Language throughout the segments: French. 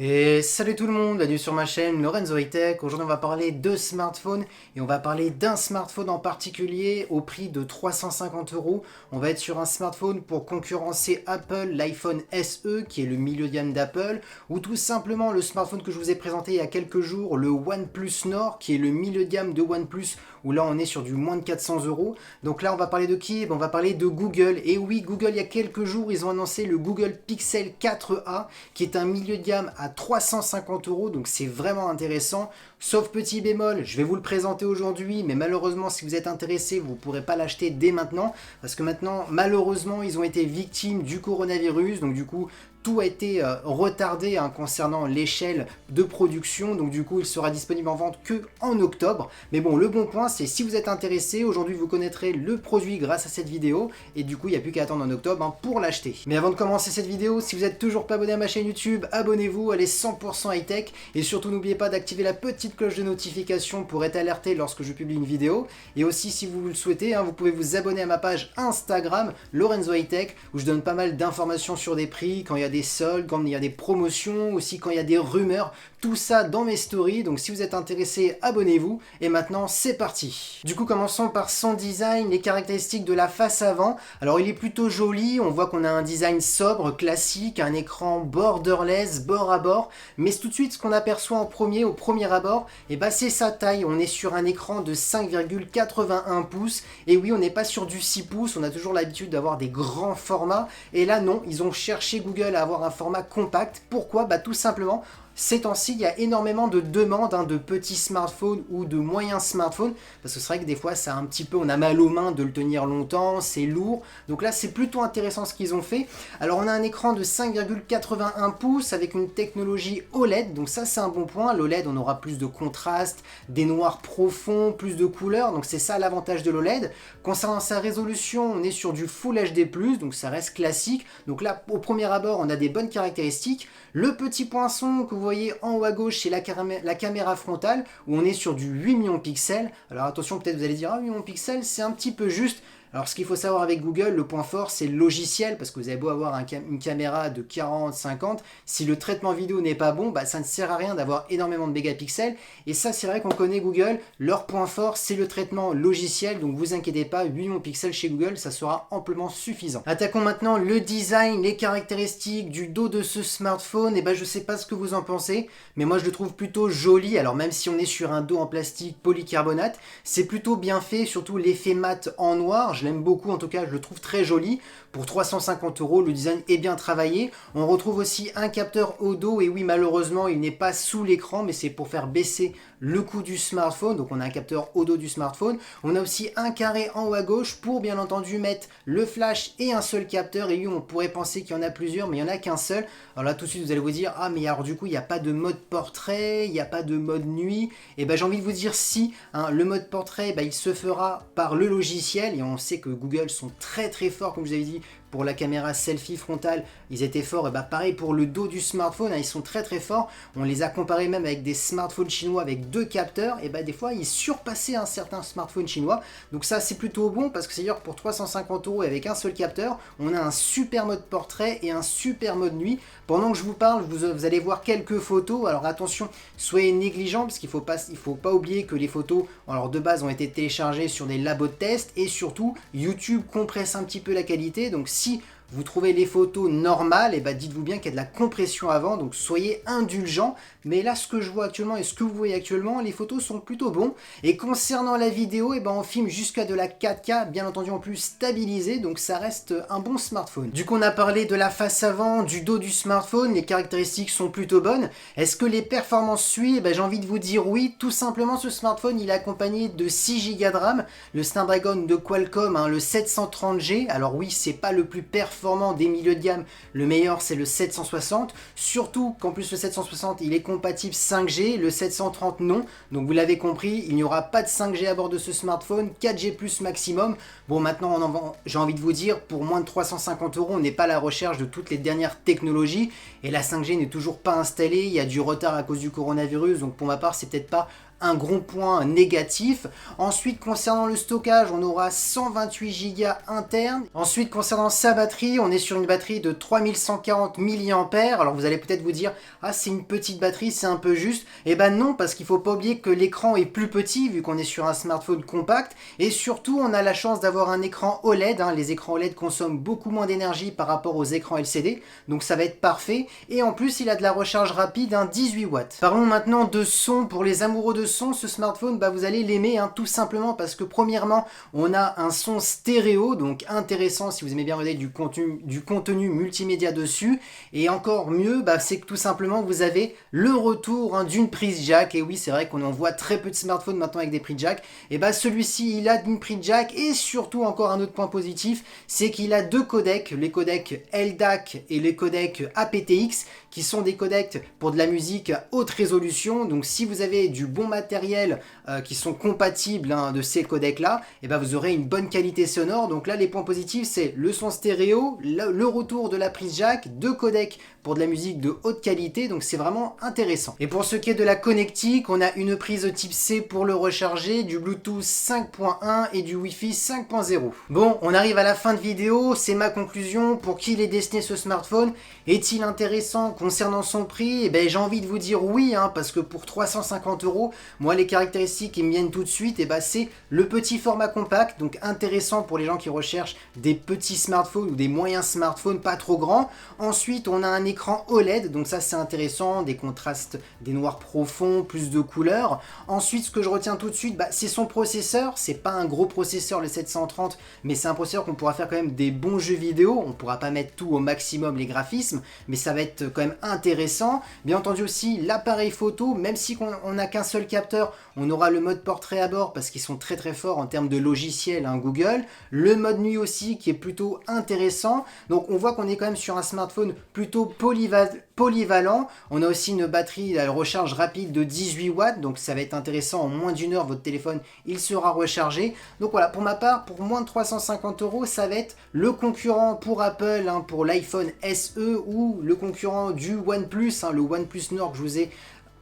Et salut tout le monde, bienvenue sur ma chaîne Lorenzo High Tech. Aujourd'hui on va parler de smartphones et on va parler d'un smartphone en particulier au prix de 350 euros. On va être sur un smartphone pour concurrencer Apple, l'iPhone SE qui est le milieu de gamme d'Apple, ou tout simplement le smartphone que je vous ai présenté il y a quelques jours, le OnePlus Nord qui est le milieu de gamme de OnePlus, où là on est sur du moins de 400 euros. Donc là on va parler de qui? On va parler de Google. Et oui, Google il y a quelques jours ils ont annoncé le Google Pixel 4a qui est un milieu de gamme à 350 euros, donc c'est vraiment intéressant. Sauf petit bémol, je vais vous le présenter aujourd'hui, mais malheureusement si vous êtes intéressé, vous ne pourrez pas l'acheter dès maintenant, parce que maintenant malheureusement ils ont été victimes du coronavirus, donc du coup tout a été retardé concernant l'échelle de production, donc du coup il sera disponible en vente que en octobre. Mais bon, le bon point c'est si vous êtes intéressé, aujourd'hui vous connaîtrez le produit grâce à cette vidéo, et du coup il n'y a plus qu'à attendre en octobre pour l'acheter. Mais avant de commencer cette vidéo, si vous n'êtes toujours pas abonné à ma chaîne YouTube, abonnez-vous, elle est 100% high-tech, et surtout n'oubliez pas d'activer la petite cloche de notification pour être alerté lorsque je publie une vidéo. Et aussi si vous le souhaitez, vous pouvez vous abonner à ma page Instagram, Lorenzo High Tech, où je donne pas mal d'informations sur des prix, quand il y a des soldes, quand il y a des promotions, aussi quand il y a des rumeurs, tout ça dans mes stories. Donc si vous êtes intéressé, abonnez-vous. Et maintenant c'est parti. Du coup commençons par son design, les caractéristiques de la face avant. Alors il est plutôt joli, on voit qu'on a un design sobre, classique, un écran borderless, bord à bord. Mais tout de suite ce qu'on aperçoit au premier abord, c'est sa taille. On est sur un écran de 5,81 pouces. Et oui, on n'est pas sur du 6 pouces, on a toujours l'habitude d'avoir des grands formats. Et là non, ils ont cherché Google à avoir un format compact. Pourquoi? Tout simplement, ces temps-ci, il y a énormément de demandes de petits smartphones ou de moyens smartphones, parce que c'est vrai que des fois, ça un petit peu, on a mal aux mains de le tenir longtemps, c'est lourd. Donc là, c'est plutôt intéressant ce qu'ils ont fait. Alors, on a un écran de 5,81 pouces avec une technologie OLED, donc ça, c'est un bon point. L'OLED, on aura plus de contraste, des noirs profonds, plus de couleurs, donc c'est ça l'avantage de l'OLED. Concernant sa résolution, on est sur du Full HD+, donc ça reste classique. Donc là, au premier abord, on a des bonnes caractéristiques. Le petit poinçon que vous voyez en haut à gauche, c'est la caméra frontale, où on est sur du 8 millions de pixels. Alors attention, peut-être vous allez dire, 8 millions de pixels, c'est un petit peu juste. Alors ce qu'il faut savoir avec Google, le point fort c'est le logiciel, parce que vous avez beau avoir une caméra de 40-50, si le traitement vidéo n'est pas bon, ça ne sert à rien d'avoir énormément de mégapixels. Et ça c'est vrai qu'on connaît Google, leur point fort c'est le traitement logiciel, donc vous inquiétez pas, 8 millions de pixels chez Google, ça sera amplement suffisant. Attaquons maintenant le design, les caractéristiques du dos de ce smartphone. Et je sais pas ce que vous en pensez, mais moi je le trouve plutôt joli. Alors même si on est sur un dos en plastique polycarbonate, c'est plutôt bien fait, surtout l'effet mat en noir. Je l'aime beaucoup, en tout cas je le trouve très joli. Pour 350 euros, le design est bien travaillé. On retrouve aussi un capteur au dos, et oui malheureusement il n'est pas sous l'écran, mais c'est pour faire baisser le coût du smartphone. Donc on a un capteur au dos du smartphone. On a aussi un carré en haut à gauche pour bien entendu mettre le flash et un seul capteur. Et oui, on pourrait penser qu'il y en a plusieurs, mais il n'y en a qu'un seul. Alors là tout de suite vous allez vous dire, mais alors du coup il n'y a pas de mode portrait, il n'y a pas de mode nuit. Et j'ai envie de vous dire si, le mode portrait il se fera par le logiciel, et on sait que Google sont très très forts, comme je vous avais dit, pour la caméra selfie frontale, ils étaient forts. Et pareil pour le dos du smartphone, ils sont très très forts. On les a comparés même avec des smartphones chinois avec deux capteurs, et des fois ils surpassaient un certain smartphone chinois. Donc ça c'est plutôt bon, parce que c'est-à-dire pour 350 euros avec un seul capteur, on a un super mode portrait et un super mode nuit. Pendant que je vous parle, vous allez voir quelques photos. Alors attention, soyez négligents, parce qu'il faut pas oublier que les photos, alors de base, ont été téléchargées sur des labos de test, et surtout YouTube compresse un petit peu la qualité. Donc si vous trouvez les photos normales, dites-vous bien qu'il y a de la compression avant, donc soyez indulgents. Mais là, ce que je vois actuellement et ce que vous voyez actuellement, les photos sont plutôt bons. Et concernant la vidéo, on filme jusqu'à de la 4K, bien entendu en plus stabilisée, donc ça reste un bon smartphone. Du coup, on a parlé de la face avant, du dos du smartphone, les caractéristiques sont plutôt bonnes. Est-ce que les performances suivent? J'ai envie de vous dire oui, tout simplement ce smartphone, il est accompagné de 6 Go de RAM, le Snapdragon de Qualcomm, le 730G. Alors oui, c'est pas le plus performant des milieux de gamme, le meilleur c'est le 760, surtout qu'en plus le 760 il est compatible 5G, le 730 non, donc vous l'avez compris, il n'y aura pas de 5G à bord de ce smartphone, 4G plus maximum. Bon maintenant j'ai envie de vous dire, pour moins de 350 euros, on n'est pas à la recherche de toutes les dernières technologies, et la 5G n'est toujours pas installée, il y a du retard à cause du coronavirus, donc pour ma part c'est peut-être pas un gros point négatif. Ensuite, concernant le stockage, on aura 128 Go interne. Ensuite, concernant sa batterie, on est sur une batterie de 3140 mAh. Alors vous allez peut-être vous dire, ah c'est une petite batterie, c'est un peu juste. Eh ben non, parce qu'il faut pas oublier que l'écran est plus petit vu qu'on est sur un smartphone compact. Et surtout, on a la chance d'avoir un écran OLED. Les écrans OLED consomment beaucoup moins d'énergie par rapport aux écrans LCD. Donc ça va être parfait. Et en plus, il a de la recharge rapide, 18 watts. Parlons maintenant de son. Pour les amoureux de son, ce smartphone, vous allez l'aimer, tout simplement parce que premièrement, on a un son stéréo, donc intéressant si vous aimez bien regarder du contenu multimédia dessus. Et encore mieux, c'est que tout simplement, vous avez le retour d'une prise jack. Et oui, c'est vrai qu'on en voit très peu de smartphones maintenant avec des prises jack. Et celui-ci, il a une prise jack. Et surtout, encore un autre point positif, c'est qu'il a deux codecs, les codecs LDAC et les codecs aptX, qui sont des codecs pour de la musique à haute résolution. Donc si vous avez du bon matériel qui sont compatibles de ces codecs là, vous aurez une bonne qualité sonore. Donc là, les points positifs, c'est le son stéréo, le retour de la prise jack, deux codecs pour de la musique de haute qualité, donc c'est vraiment intéressant. Et pour ce qui est de la connectique, on a une prise type C pour le recharger, du Bluetooth 5.1 et du Wi-Fi 5.0. Bon, on arrive à la fin de vidéo, c'est ma conclusion. Pour qui il est destiné ce smartphone? Est-il intéressant concernant son prix? J'ai envie de vous dire oui, parce que pour 350 €, moi les caractéristiques qui me viennent tout de suite, c'est le petit format compact, donc intéressant pour les gens qui recherchent des petits smartphones ou des moyens smartphones pas trop grands. Ensuite, on a un écran OLED, donc ça c'est intéressant, des contrastes, des noirs profonds, plus de couleurs. Ensuite, ce que je retiens tout de suite, c'est son processeur. C'est pas un gros processeur le 730, mais c'est un processeur qu'on pourra faire quand même des bons jeux vidéo. On pourra pas mettre tout au maximum les graphismes, mais ça va être quand même intéressant. Bien entendu aussi l'appareil photo, même si on n'a qu'un seul capteur, on aura le mode portrait à bord parce qu'ils sont très très forts en termes de logiciel, Google. Le mode nuit aussi qui est plutôt intéressant. Donc on voit qu'on est quand même sur un smartphone plutôt polyvalent. On a aussi une batterie à recharge rapide de 18 watts, donc ça va être intéressant. En moins d'1 heure, votre téléphone il sera rechargé. Donc voilà, pour ma part, pour moins de 350 €, ça va être le concurrent pour Apple, pour l'iPhone SE, ou le concurrent du OnePlus, le OnePlus Nord que je vous ai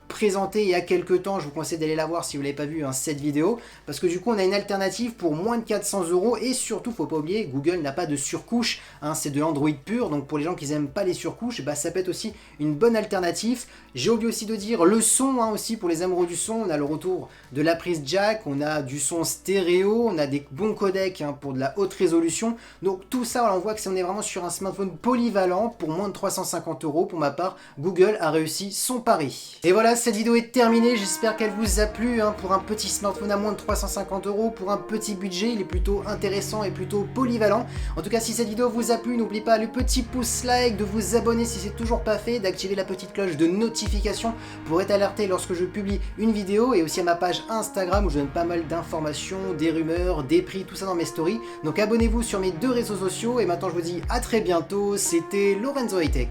présenté il y a quelques temps. Je vous conseille d'aller la voir si vous ne l'avez pas vu, cette vidéo, parce que du coup on a une alternative pour moins de 400 €. Et surtout, faut pas oublier, Google n'a pas de surcouche, c'est de l'Android pur, donc pour les gens qui n'aiment pas les surcouches, ça peut être aussi une bonne alternative. J'ai oublié aussi de dire le son, aussi pour les amoureux du son. On a le retour de la prise jack, on a du son stéréo, on a des bons codecs pour de la haute résolution. Donc tout ça, on voit que on est vraiment sur un smartphone polyvalent pour moins de 350 €. Pour ma part, Google a réussi son pari. Et voilà, cette vidéo est terminée, j'espère qu'elle vous a plu. Pour un petit smartphone à moins de 350 €, pour un petit budget, il est plutôt intéressant et plutôt polyvalent. En tout cas, si cette vidéo vous a plu, n'oubliez pas le petit pouce like, de vous abonner si c'est toujours pas fait, d'activer la petite cloche de notification pour être alerté lorsque je publie une vidéo, et aussi à ma page Instagram où je donne pas mal d'informations, des rumeurs, des prix, tout ça dans mes stories. Donc abonnez-vous sur mes deux réseaux sociaux, et maintenant je vous dis à très bientôt. C'était Lorenzo High Tech.